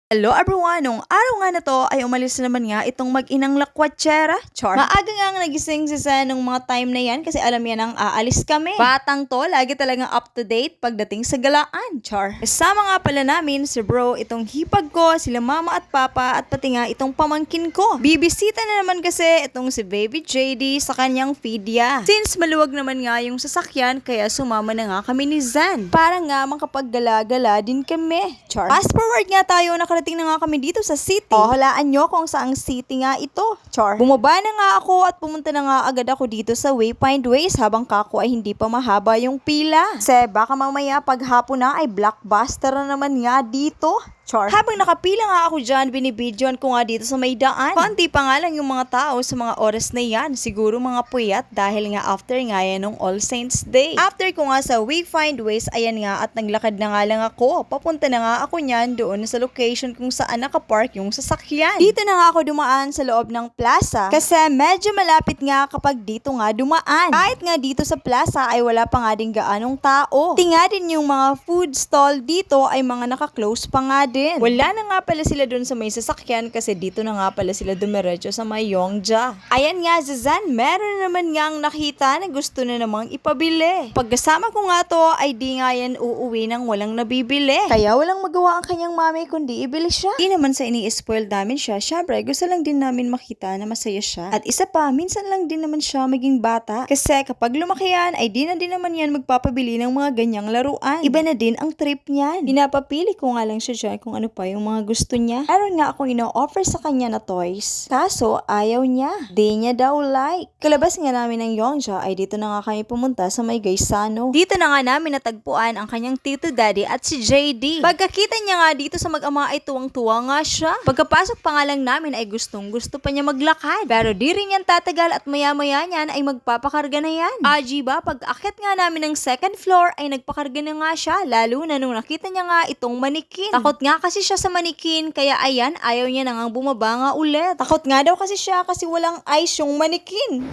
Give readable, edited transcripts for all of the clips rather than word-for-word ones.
Hello everyone! Nung araw nga na to ay umalis naman nga itong mag-inang lakwatsera. Char. Maaga nga nagising si Zen nung mga time na yan kasi alam yan ang aalis kami. Batang to, lagi talagang up to date pagdating sa galaan. Char. Kasama nga pala namin si bro, itong hipag ko, sila mama at papa at pati nga itong pamangkin ko. Bibisita na naman kasi itong si baby JD sa kanyang fidya. Since maluwag naman nga yung sasakyan kaya sumama na nga kami ni Zen. Para nga makapaggala-gala din kami. Char. Fast forward nga tayo, nakarating na nga kami dito sa city. Hulaan nyo kung saang city nga ito. Char. Bumaba na nga ako at pumunta na nga agad ako dito sa Wayfind Ways habang kako ay hindi pa mahaba yung pila. Kasi baka mamaya paghapon na ay blockbuster na naman nga dito. Char. Habang nakapila nga ako dyan, binibidyoan ko nga dito sa may daan. Konti pa nga lang yung mga tao sa mga oras na yan. Siguro mga puyat dahil nga after nga yan ng All Saints Day. After ko nga sa Wayfind Ways, ayan nga at naglakad na nga lang ako. Papunta na nga ako niyan doon sa location kung saan nakapark yung sasakyan. Dito na nga ako dumaan sa loob ng plaza kasi medyo malapit nga kapag dito nga dumaan. Kahit nga dito sa plaza ay wala pa nga din gaanong tao. Tinga din yung mga food stall dito ay mga naka-close pa nga din. Wala na nga pala sila dun sa may sasakyan kasi dito na nga pala sila dumiretso sa may Yongja. Ayan nga si Zan, meron naman nga ang nakita na gusto na namang ipabili. Pagkasama ko nga to ay di nga yan uuwi nang walang nabibili. Kaya walang magawa ang kanyang mami kundi ibili siya. Di naman sa ini-spoil namin siya, syempre gusto lang din namin makita na masaya siya. At isa pa, minsan lang din naman siya maging bata. Kasi kapag lumaki yan ay di na din naman yan magpapabili ng mga ganyang laruan. Iba na din ang trip niyan. Pinapapili ko nga lang siya dyan kung ano pa yung mga gusto niya. Meron nga akong ino-offer sa kanya na toys. Kaso, ayaw niya. Di niya daw like. Kalabas nga namin ng Yongja ay dito na nga kami pumunta sa may Gaisano. Dito na nga namin natagpuan ang kanyang tito daddy at si JD. Pagkakita niya nga dito sa mag-ama ay tuwang-tuwa nga siya. Pagkapasok pa nga lang namin ay gustong-gusto pa niya maglakad. Pero di rin yan tatagal at maya-maya niyan ay magpapakarga na yan. Aji ba, pag akit nga namin ng second floor ay nagpakarga na nga siya. Lalo na nung nakita niya nga itong manikin. Takot nga kasi siya sa manikin, kaya ayan, ayaw niya na ngang bumaba nga ulit. Takot nga daw kasi siya kasi walang eyes yung manikin.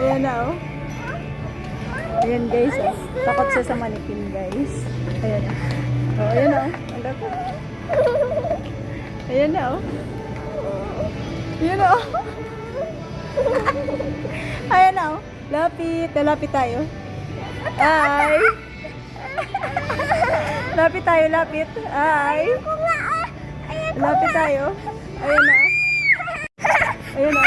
Ayan na oh. Ayan guys oh. Takot siya sa manikin guys. Ayan oh. Ayan na oh. Ang takot. Ayan na oh. Ayan na oh. Ayan na oh. Lapit. Lapit tayo. Ay. Lapit tayo, lapit. Ay. Lapit tayo. Ayan na. Ayan na.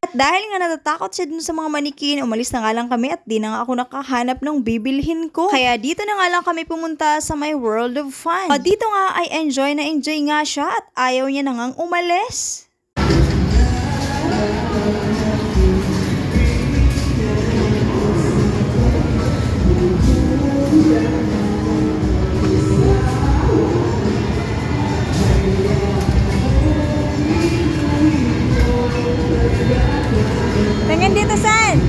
At dahil nga natatakot siya dun sa mga manikin, umalis na nga lang kami at di na nga ako nakahanap ng bibilhin ko. Kaya dito na nga lang kami pumunta sa my World of Fun. At dito nga ay enjoy nga siya at ayaw niya na ngang umalis. Tingin dito, San!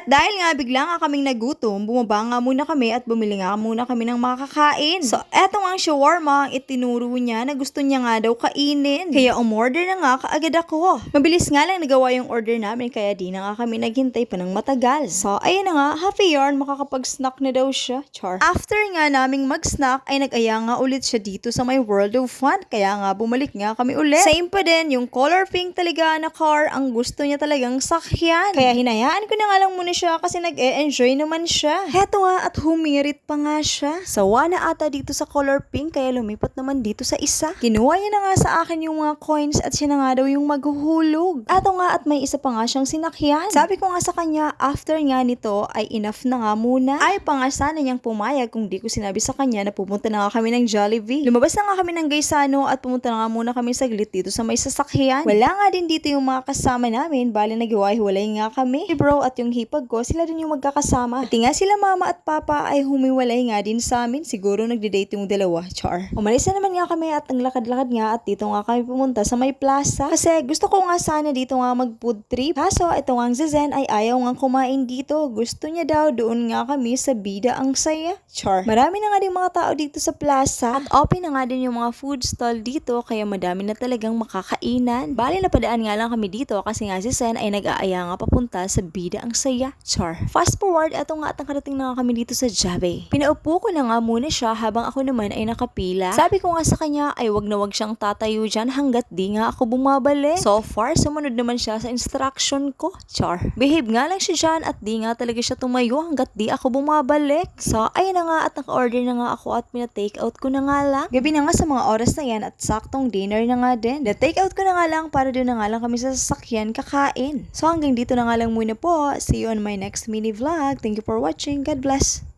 Dahil nga bigla nga kaming nagutom, bumaba nga muna kami at bumili nga muna kami ng mga kakain. So, eto nga ang shawarma ang itinuro niya na gusto niya nga daw kainin. Kaya umorder na nga kaagad ako. Mabilis nga lang nagawa yung order namin kaya di na nga kami naghintay pa ng matagal. So, ayun na nga, happy yarn, makakapag-snack na daw siya. Char. After nga naming mag-snack ay nag-aya nga ulit siya dito sa my World of Fun. Kaya nga bumalik nga kami ulit. Same pa din, yung color pink talaga na car ang gusto niya talagang sakyan. Kaya hinayaan ko na nga lang muna siya kasi nag-e-enjoy naman siya. Heto nga at humirit pa nga siya. Sawa na ata dito sa color pink kaya lumipat naman dito sa isa. Kinuha niya na nga sa akin yung mga coins at siya na nga daw yung maghuhulog. Ato nga at may isa pa nga siyang sinakyan. Sabi ko nga sa kanya, after nga nito ay enough na nga muna. Ay pa nga sana niyang pumayag kung di ko sinabi sa kanya na pupunta na nga kami ng Jollibee. Lumabas na nga kami ng Gaisano at pumunta na nga muna kami saglit dito sa may sasakyan. Wala nga din dito yung mga kasama namin, bali naghiwa-hiwalay nga kami. Si bro at yung hipag vlog ko, sila din yung magkakasama. Pati nga sila mama at papa ay humiwalay nga din sa amin. Siguro nagde-date yung dalawa, char. Umalis na naman nga kami at ang lakad-lakad nga at dito nga kami pumunta sa may plaza. Kasi gusto ko nga sana dito nga mag-food trip. Kaso ito nga si Zen ay ayaw nga kumain dito. Gusto niya daw doon nga kami sa Bida Ang Saya, char. Marami na nga din mga tao dito sa plaza at open na nga din yung mga food stall dito kaya madami na talagang makakainan. Bali na padaan nga lang kami dito kasi nga si Zen ay nag-aaya nga papunta sa Bida Ang Saya, char. Fast forward, eto nga at nakarating na nga kami dito sa Jabe. Pinaupo ko na nga muna siya habang ako naman ay nakapila. Sabi ko nga sa kanya ay wag na wag siyang tatayo dyan hanggat di nga ako bumabalik. So far, sumunod naman siya sa instruction ko, char. Behave nga lang siya dyan at di nga talaga siya tumayo hanggat di ako bumabalik. So ayun na nga at naka-order na nga ako at pina-take out ko na nga lang. Gabi na nga sa mga oras na yan at saktong dinner na nga din. Na-take out ko na nga lang para doon na nga lang kami sa sasakyan kakain. So hanggang dito na nga lang muna po. See you on my next mini vlog. Thank you for watching. God bless.